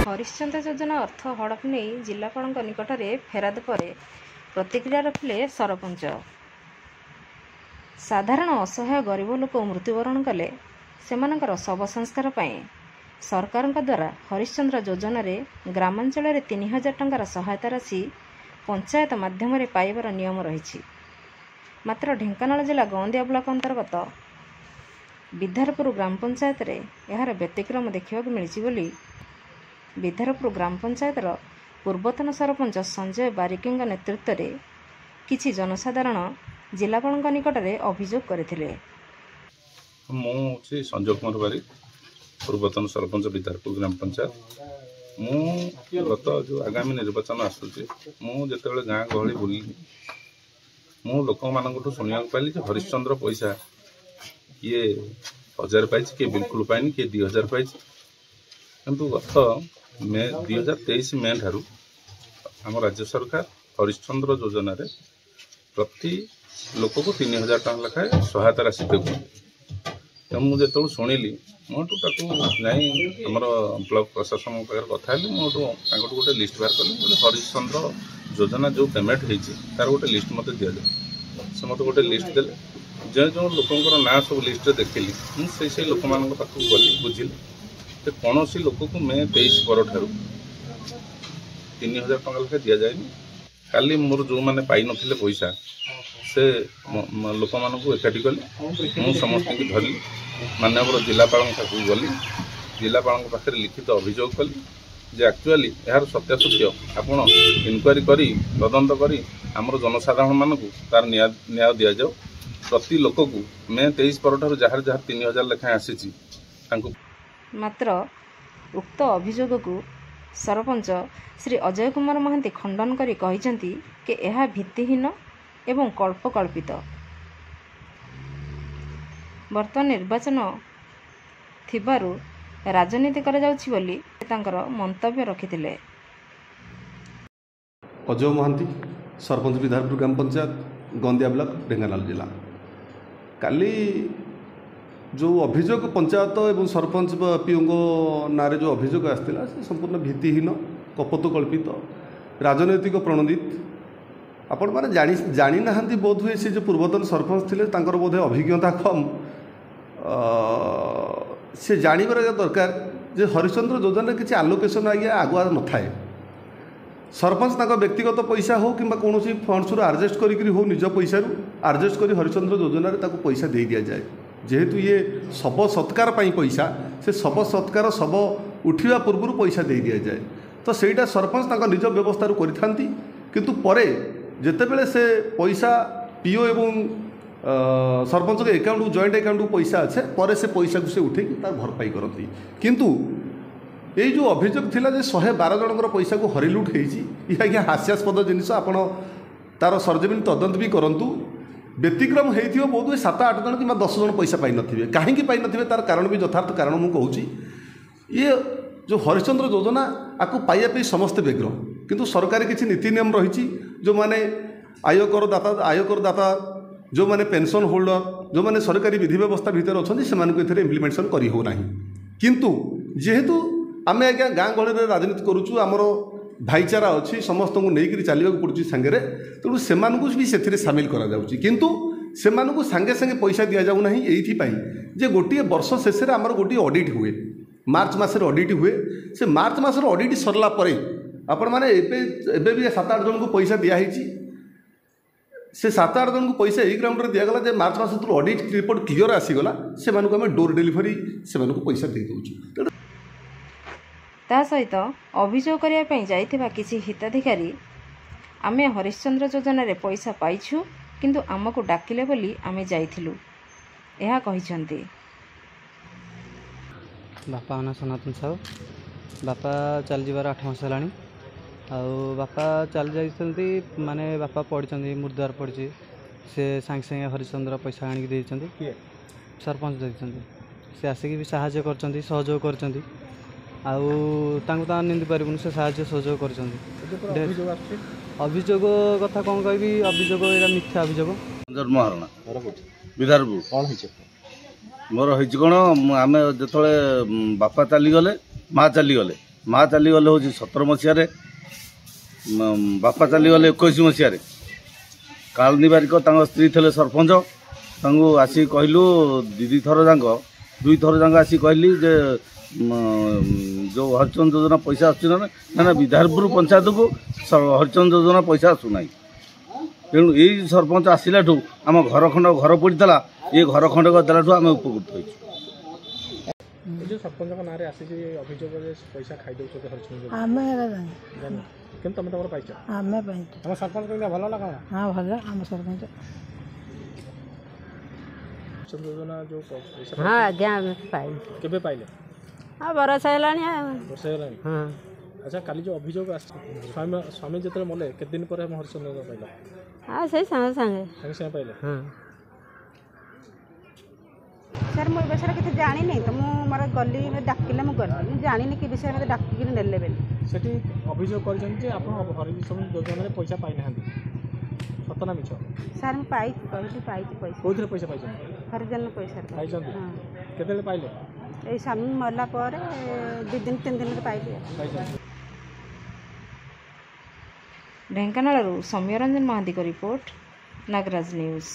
हरिश्चंद्र योजना अर्थ हड़प नहीं जिलापाल निकट में फेराद पर प्रतिक्रिया रखिले सरपंच। साधारण असहाय गरीब लोक मृत्युवरण कले सेमानकर शव संस्कार सरकार द्वारा हरिश्चंद्र योजना रे ग्रामांचल 3000 टंकार सहायता राशि पंचायत माध्यम पाइबार नियम रही। मात्र ढेंकानाल जिला गौंदिया ब्लॉक अंतर्गत विद्यारपुर ग्राम पंचायत रे यार व्यतिक्रम देखा मिली। विद्यारपुर ग्राम पंचायत पूर्वतन सरपंच संजय बारिक नेतृत्व में किछि जनसाधारण जिलापाल निकट में अभियोग करथिले। मुझे संजय कुमार बारिक पूर्वतन सरपंच विद्यारपुर ग्राम पंचायत। मु गत जो आगामी निर्वाचन आसूचे मुझे गाँ गहली बुल मु लोक मान शुणा पाइली हरिश्चंद्र पैसा किए 1000 पाई किए बिल्कुल पाइनि किए 2000 पाई किंतु गत मे 2023 मे ठारू आम राज्य सरकार हरिश्चंद्र योजना रे प्रति लोक को 3000 टंका लेखाएं सहायता राशि देव। तो मुझे जो शुणिली मोटू जाई आम ब्लॉक प्रशासन कथा मुझे गोटे लिस्ट बाहर कली हरिश्चंद्र योजना जो पेमेंट होती तार गोटे लिस्ट मत दि जाए। से मत गोटे लिस्ट दे जो जो लोकंर ना सब लिस्ट देखिली मुझे लोक मान पाखक गली बुझिली कौन सी लोक को मे 23 पर ठारू 3000 टंका लेखा दि जाए। खाली मोर जो मैंने पाई नथिले पैसा से लोक मान एकाठी कली मु समस्त की धरली माननीय जिलापाल पाखक गली जिलापाल पाखे लिखित अभियोग कली जे एक्चुअली यार सत्यासत्य आपण इनक्वारी करी तदंत करी आमर जनसाधारण मानक तार न्याय दि जाओ। प्रति लोक को मे 23 पर ठारू जहाँ जहाँ 3000 लेखाएं आसी। मात्र उक्त अभियोग को सरपंच श्री अजय कुमार महांती खंडन करी कहिसेंती कि यह भित्तिहीन एवं कल्पकल्पित। वर्तमान निर्वाचन थिबारु राजनीति करा जाउछि बोली तांकर मंतव्य रखिथिले। अजय महांती सरपंच विद्यारपुर ग्राम पंचायत गौंदिया ब्लॉक ढेंकानाल जिला। काली जो अभियोग पंचायत एवं सरपंच पीओ ना जो अभियोग आसाला से संपूर्ण भित्तिहीन कपतकल्पित राजनैतिक प्रणोदित। आपण मैंने जानी ना बोध हुए सी जो पूर्वतन सरपंच थे बोधे अभिज्ञता कम से जानवर दरकार जे हरिश्चंद्र योजना किसी आलोकेशन आज्ञा आगुआ न थाए। सरपंच व्यक्तिगत पैसा हो कि कौन फंड्स आडजस्ट करी हो निज पैसा आडजस्ट कर हरिश्चंद्र योजना पैसा दे दि जाए। जेहेतु ये शव सत्कार पैसा से शव सत्कार शव उठा पूर्व पैसा दे दि जाए तो सहीटा सरपंच निज व्यवस्था करि किंतु परे जेतेबेले से पैसा पीओ एवं सरपंच के एकाउंट जॉइंट एकाउंट पैसा अच्छे पर से पैसा को से उठे तार भरपाई करती। किंतु ये जो अभियोग थिला जे 112 जनकर पैसा को हरिलुट होती आज्ञा हास्यास्पद जिनिस। आपण तार सरजमीन तदंत भी करूँ व्यतिक्रम हो बहुत 7-8 जन कि 10 जन पैसा पाई नथिबे कहीं पाई नथिबे तार कारण भी यथार्थ कारण मु कहूँ। ये जो हरिश्चंद्र योजना आपको पाइबा समस्ते व्यग्र किंतु सरकार किसी नीति नियम रही जो माने आयकर दाता जो माने पेंशन होल्डर जो माने सरकारी विधि व्यवस्था भितर अच्छा से इम्प्लीमेंटेशन करी हो नाही। किंतु जेहेतु आम आज्ञा गाँ गहली राजनीति करुचु आमर भाईचारा अच्छी समस्त को लेकर चलने पड़ू सांगे तेणु से भी से सामिल किंतु से सांगे सांगे पैसा दि जाऊना ये जे गोटे वर्ष शेष आमर गोटे ऑडिट हुए मार्च मास ऑडिट हुए से मार्च मास ऑडिट सरला आपण मैंने एबे भी 7-8 जन को पैसा दिखाई से 7-8 जन को पैसा यही ग्राउंड दिगला जे मार्च मास ऑडिट रिपोर्ट क्लियर आसीगला से आम डोर डिलीवरी से पैसा दे दौचु। ता सहित अभियोग करने जाइथिबा किसी हिताधिकारी आमे हरिश्चंद्र योजना रे पैसा पाइछु किंतु आमको डाकिले बोली आमे जाइथिलु एहा कहिसंती। बापा ना सनातन साहू बापा चल जीवार 8 मास है बापा चल जाती माने बापा पढ़ी मुर्दार पड़ी से सांगे सांगे हरिश्चंद्र पैसा आनिक देइछंती सरपंच देइछंती से आसिक भी साहाय्य करछंती सहयोग करछंती निंदी पारिबुन से साहाय्य सहयोग करछंती। अभियोग कथा कौन कहबी अभियोग एरा मिथ्या अभियोग महारणा विधारपुर कौन मोर कौन आम जो बापा चलीगले माँ चलीगले माँ चलीगले हूँ 17 मसीह बापा चलीगले 21 मसीह कालनी बारिक स्त्री थे सरपंच आसी कहलु दीदी थर जाक 2 थर जाक आसी कहली जे जो हरिचंद योजना पैसा आसना विधारपुर पंचायत को हरिचंद योजना पैसा आसूना तेणु यही सरपंच आसला आम घर खंड घर पड़ा ये घर खंड देला आम उपकृत हो सरपंच नाँ अभियोग पैसा खाई सरपंच भल लगा हाँ भल आम सरपंच योजना जो पैसा हाँ आज्ञा पाइल केबे पाइले हाँ बरस है हाँ अच्छा काली जो अभियोग स्वामी जो मले केते दिन पर हरिचंद योजना पाइल हाँ से संगे संगे संगे संगे पाइले हाँ सर मो विषय किसी जानी तो मोर गली डाकिले मुझे जानी कि विषय मत डाक नेले सेठी अभियोग कर हरिचंद योजना में पैसा पाई ना सतना मिछ सर मुझे पाई पैसा कौन पैसा पाई हरिजन पैसा पाई केते पाइले ये स्वामी मरला पर 2 दिन 3 दिन पाइले ढेंकानालरू सौम्यरंजन महांती को रिपोर्ट नागराज न्यूज।